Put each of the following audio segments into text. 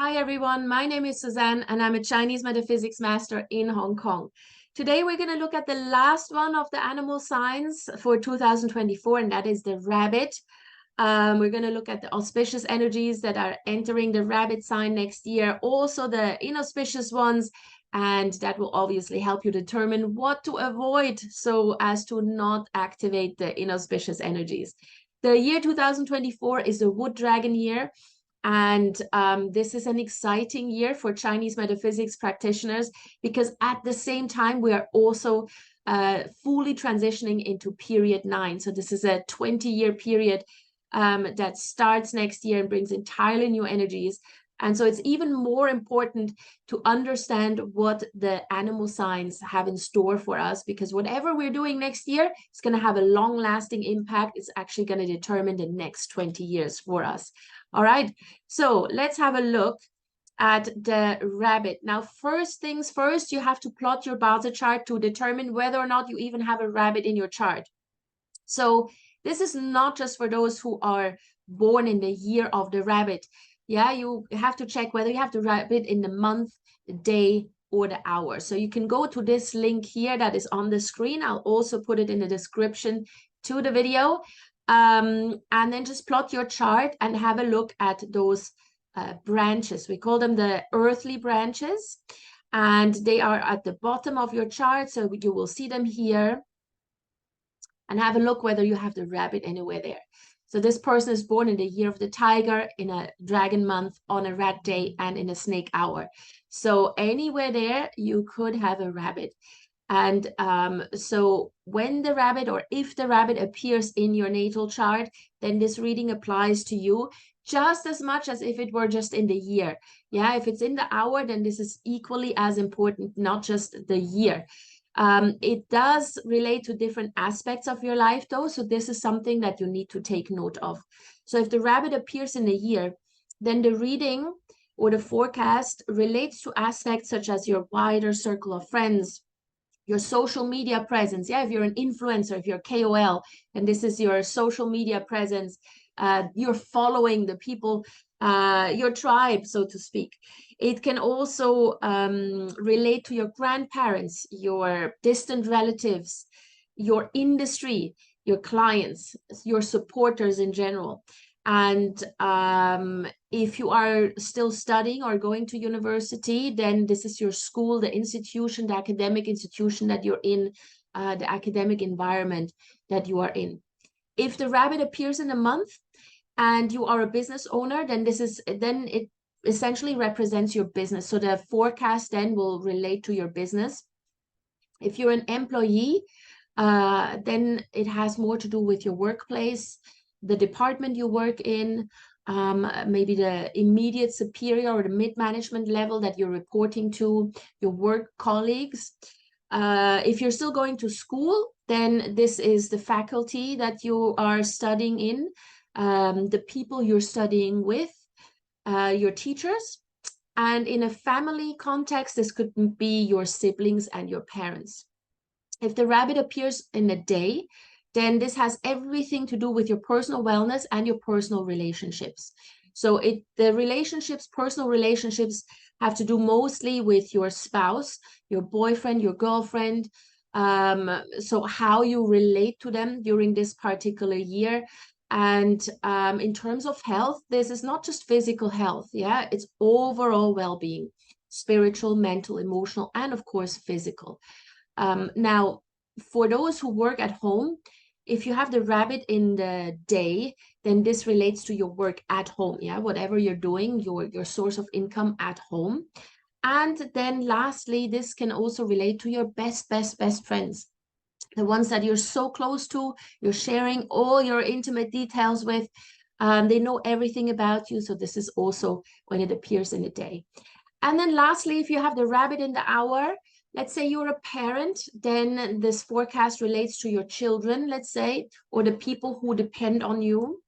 Hi everyone, my name is Suzanne and I'm a Chinese metaphysics master in Hong Kong. Today we're going to look at the last one of the animal signs for 2024, and that is the rabbit. We're going to look at the auspicious energies that are entering the rabbit sign next year, also the inauspicious ones, and that will obviously help you determine what to avoid so as to not activate the inauspicious energies. The year 2024 is the wood dragon year. And this is an exciting year for Chinese metaphysics practitioners because at the same time, we are also fully transitioning into period 9. So this is a 20-year period that starts next year and brings entirely new energies. And so it's even more important to understand what the animal signs have in store for us, because whatever we're doing next year is going to have a long-lasting impact. It's actually going to determine the next 20 years for us. All right, so let's have a look at the rabbit. Now, first things first, you have to plot your Bazi chart to determine whether or not you even have a rabbit in your chart. So this is not just for those who are born in the year of the rabbit. Yeah, you have to check whether you have the rabbit in the month, the day, or the hour. So you can go to this link here that is on the screen. I'll also put it in the description to the video. And then just plot your chart and have a look at those branches. We call them the earthly branches, and they are at the bottom of your chart. So you will see them here, and have a look whether you have the rabbit anywhere there. So this person is born in the year of the tiger, in a dragon month, on a rat day, and in a snake hour. So anywhere there, you could have a rabbit. And so when the rabbit, or if the rabbit appears in your natal chart, then this reading applies to you just as much as if it were just in the year. Yeah, if it's in the hour, then this is equally as important, not just the year. It does relate to different aspects of your life, though, so this is something that you need to take note of. So if the rabbit appears in a year, then the reading or the forecast relates to aspects such as your wider circle of friends, your social media presence. Yeah, if you're an influencer, if you're KOL, and this is your social media presence, you're following the people, your tribe, so to speak. It can also relate to your grandparents, your distant relatives, your industry, your clients, your supporters in general. And if you are still studying or going to university, then this is your school, the institution, the academic institution that you're in, the academic environment that you are in. If the rabbit appears in a month and you are a business owner, then it essentially represents your business. So the forecast then will relate to your business. If you're an employee, then it has more to do with your workplace, the department you work in, maybe the immediate superior or the mid-management level that you're reporting to, your work colleagues. If you're still going to school, then this is the faculty that you are studying in, the people you're studying with, your teachers. And in a family context, this could be your siblings and your parents. If the rabbit appears in a day, then this has everything to do with your personal wellness and your personal relationships. So the relationships, personal relationships, have to do mostly with your spouse, your boyfriend, your girlfriend. So how you relate to them during this particular year. And in terms of health, this is not just physical health. Yeah, it's overall well-being, spiritual, mental, emotional, and of course, physical. Now, for those who work at home, if you have the rabbit in the day, then this relates to your work at home. Yeah, whatever you're doing, your source of income at home. And then lastly, this can also relate to your best friends, the ones that you're so close to, you're sharing all your intimate details with. They know everything about you. So this is also when it appears in the day. And then lastly, if you have the rabbit in the hour, let's say you're a parent, then this forecast relates to your children, let's say, or the people who depend on you.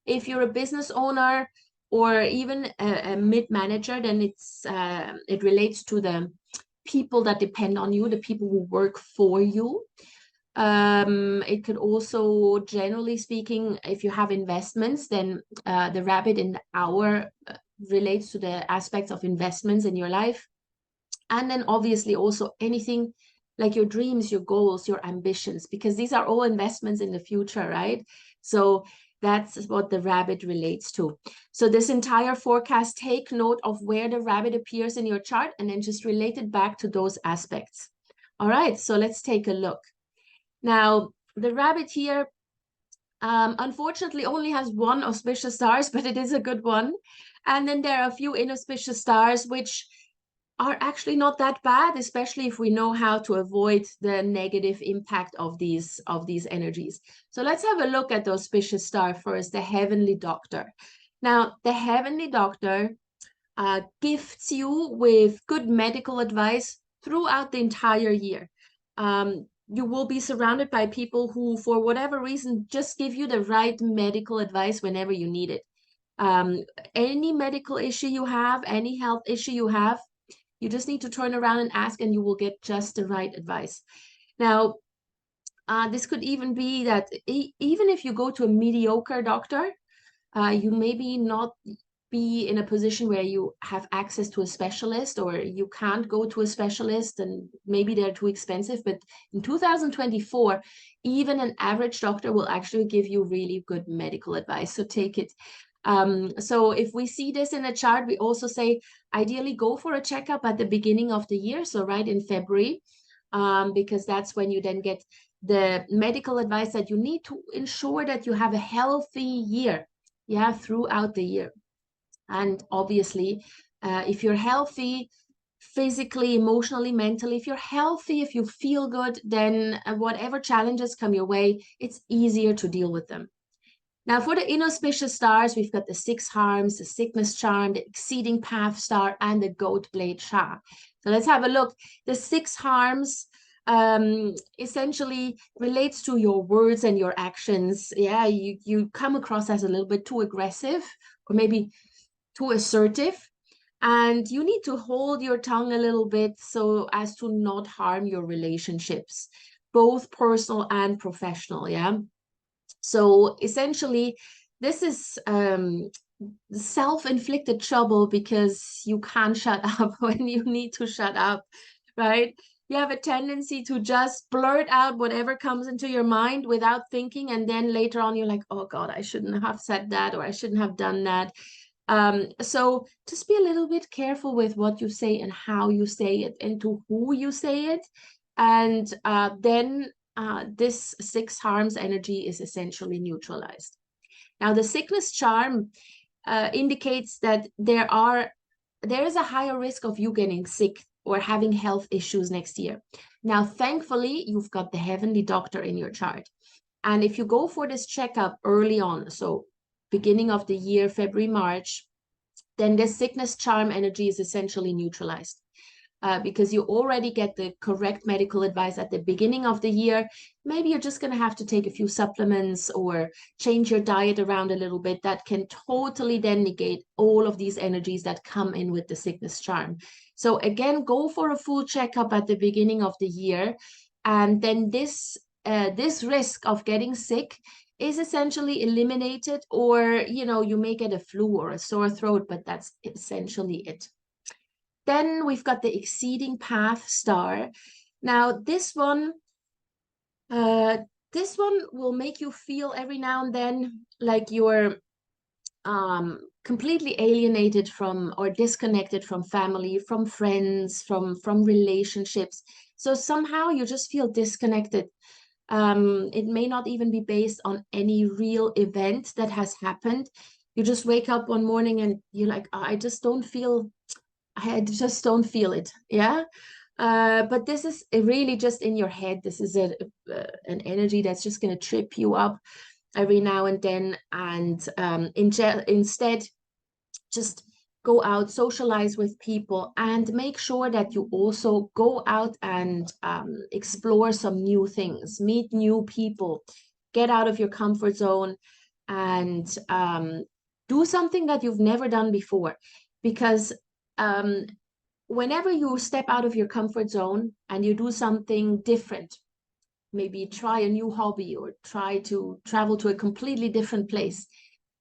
If you're a business owner or even a mid-manager, then it relates to the people that depend on you, the people who work for you. It could also, generally speaking, if you have investments, then the rabbit in the hour relates to the aspects of investments in your life. And then obviously also anything like your dreams, your goals, your ambitions, because these are all investments in the future, right? So that's what the rabbit relates to. So this entire forecast, take note of where the rabbit appears in your chart and then just relate it back to those aspects. All right, so let's take a look. Now, the rabbit here, unfortunately, only has one auspicious stars, but it is a good one. And then there are a few inauspicious stars, which are actually not that bad, especially if we know how to avoid the negative impact of these energies. So let's have a look at the auspicious star first, the Heavenly Doctor. Now, the Heavenly Doctor gifts you with good medical advice throughout the entire year. You will be surrounded by people who, for whatever reason, just give you the right medical advice whenever you need it. Any medical issue you have, any health issue you have, you just need to turn around and ask, and you will get just the right advice. Now, this could even be that even if you go to a mediocre doctor, you maybe not be in a position where you have access to a specialist, or you can't go to a specialist and maybe they're too expensive. But in 2024, even an average doctor will actually give you really good medical advice. So take it. So if we see this in a chart, we also say ideally go for a checkup at the beginning of the year, so right in February, because that's when you then get the medical advice that you need to ensure that you have a healthy year, yeah, throughout the year. And obviously, if you're healthy, physically, emotionally, mentally, if you're healthy, if you feel good, then whatever challenges come your way, it's easier to deal with them. Now, for the inauspicious stars, we've got the six harms, the sickness charm, the exceeding path star, and the goat blade Shah. So let's have a look. The six harms essentially relates to your words and your actions. Yeah, you come across as a little bit too aggressive or maybe too assertive, and you need to hold your tongue a little bit so as to not harm your relationships, both personal and professional. Yeah. So essentially, this is self-inflicted trouble because you can't shut up when you need to shut up, right? You have a tendency to just blurt out whatever comes into your mind without thinking, and then later on you're like, oh God, I shouldn't have said that, or I shouldn't have done that. So just be a little bit careful with what you say and how you say it and to who you say it. And then this six harms energy is essentially neutralized. Now, the sickness charm indicates that there is a higher risk of you getting sick or having health issues next year. Now, thankfully, you've got the Heavenly Doctor in your chart. And if you go for this checkup early on, so beginning of the year, February, March, then this sickness charm energy is essentially neutralized. Because you already get the correct medical advice at the beginning of the year. Maybe you're just going to have to take a few supplements or change your diet around a little bit. That can totally then negate all of these energies that come in with the sickness charm. So again, go for a full checkup at the beginning of the year. And then this risk of getting sick is essentially eliminated, or, you may get a flu or a sore throat, but that's essentially it. Then we've got the exceeding path star. Now, this one will make you feel every now and then like you're completely alienated from or disconnected from family, from friends, from relationships. So somehow you just feel disconnected. It may not even be based on any real event that has happened. You just wake up one morning and you're like, I just don't feel it. Yeah. But this is really just in your head. This is an energy that's just going to trip you up every now and then. And instead, just go out, socialize with people, and make sure that you also go out and explore some new things, meet new people, get out of your comfort zone, and do something that you've never done before. Because whenever you step out of your comfort zone and you do something different, maybe try a new hobby or try to travel to a completely different place,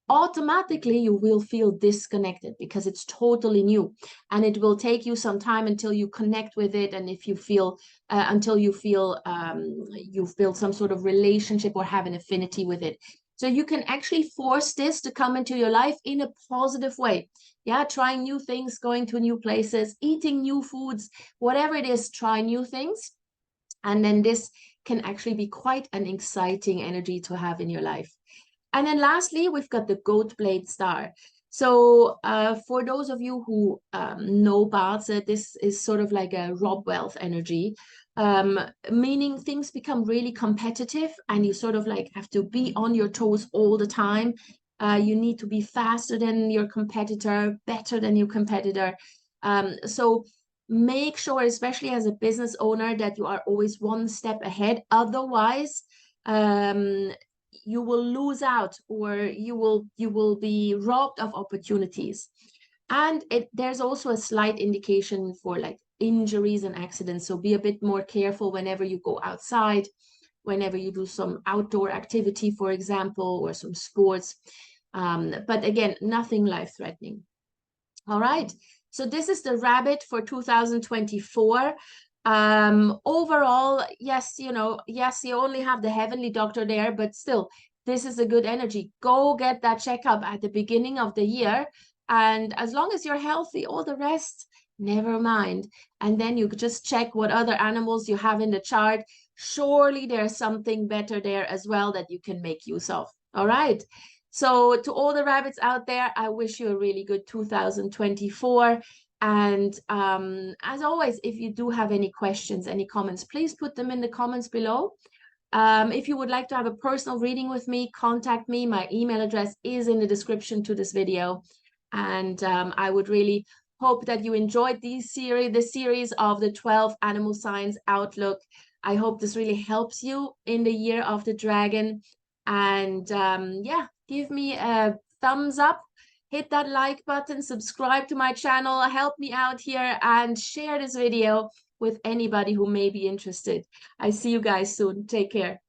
automatically you will feel disconnected because it's totally new, and it will take you some time until you connect with it, and if you feel until you feel you've built some sort of relationship or have an affinity with it. So you can actually force this to come into your life in a positive way. Yeah, trying new things, going to new places, eating new foods, whatever it is, try new things. And then this can actually be quite an exciting energy to have in your life. And then lastly, we've got the goat blade star. So for those of you who know Bazi, this is sort of like a rob wealth energy, meaning things become really competitive and you sort of like have to be on your toes all the time. You need to be faster than your competitor, better than your competitor. So make sure, especially as a business owner, that you are always one step ahead. Otherwise, you will lose out, or you will be robbed of opportunities. And there's also a slight indication for like injuries and accidents, so be a bit more careful whenever you go outside, whenever you do some outdoor activity, for example, or some sports. But again, nothing life-threatening. All right, so this is the rabbit for 2024. Overall, yes, yes, you only have the heavenly doctor there, but still, this is a good energy. Go get that checkup at the beginning of the year, and as long as you're healthy, all the rest, never mind. And then you just check what other animals you have in the chart. Surely there's something better there as well that you can make use of. All right. So to all the rabbits out there, I wish you a really good 2024. And as always, if you do have any questions, any comments, please put them in the comments below. If you would like to have a personal reading with me, contact me. My email address is in the description to this video. And I would really hope that you enjoyed the series of the 12 animal signs outlook. I hope this really helps you in the year of the dragon. And yeah, give me a thumbs up, hit that like button, subscribe to my channel, help me out here, and share this video with anybody who may be interested. I see you guys soon. Take care.